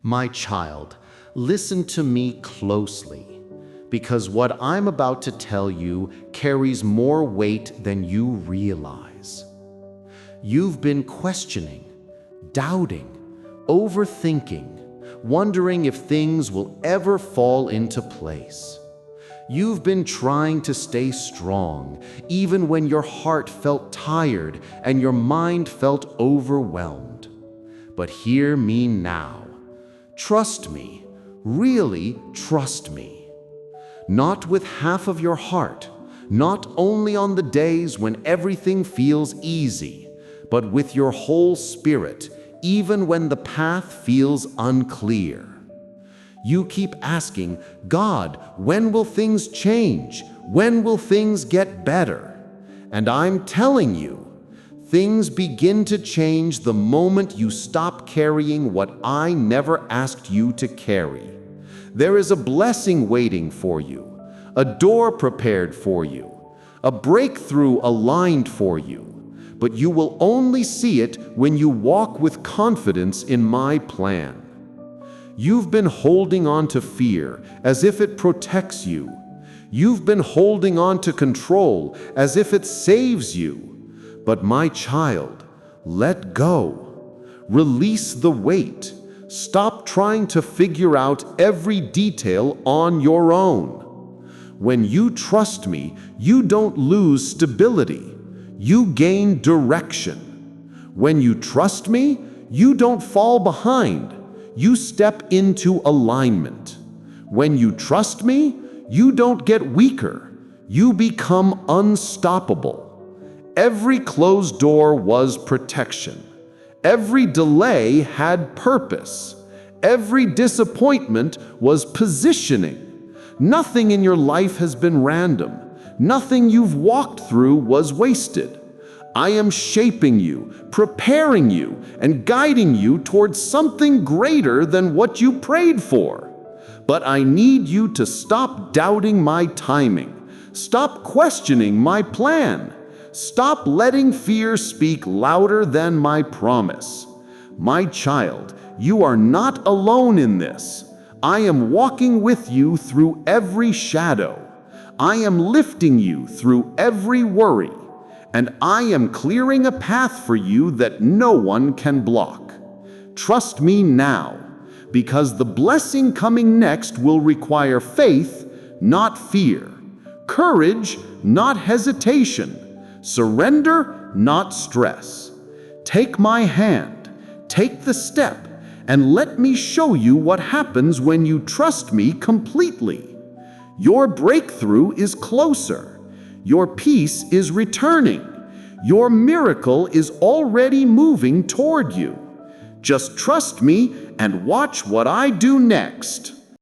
My child, listen to me closely, because what I'm about to tell you carries more weight than you realize. You've been questioning, doubting, overthinking, wondering if things will ever fall into place. You've been trying to stay strong, even when your heart felt tired and your mind felt overwhelmed. But hear me now. Trust me, really trust me. Not with half of your heart, not only on the days when everything feels easy, but with your whole spirit, even when the path feels unclear. You keep asking, God, when will things change? When will things get better? And I'm telling you, things begin to change the moment you stop carrying what I never asked you to carry. There is a blessing waiting for you, a door prepared for you, a breakthrough aligned for you, but you will only see it when you walk with confidence in my plan. You've been holding on to fear as if it protects you. You've been holding on to control as if it saves you. But my child, let go. Release the weight. Stop trying to figure out every detail on your own. When you trust me, you don't lose stability. You gain direction. When you trust me, you don't fall behind. You step into alignment. When you trust me, you don't get weaker. You become unstoppable. Every closed door was protection. Every delay had purpose. Every disappointment was positioning. Nothing in your life has been random. Nothing you've walked through was wasted. I am shaping you, preparing you, and guiding you towards something greater than what you prayed for. But I need you to stop doubting my timing. Stop questioning my plan. Stop letting fear speak louder than my promise. My child, you are not alone in this. I am walking with you through every shadow. I am lifting you through every worry. And I am clearing a path for you that no one can block. Trust me now, because the blessing coming next will require faith, not fear. Courage, not hesitation. Surrender, not stress. Take my hand, take the step, and let me show you what happens when you trust me completely. Your breakthrough is closer. Your peace is returning. Your miracle is already moving toward you. Just trust me and watch what I do next.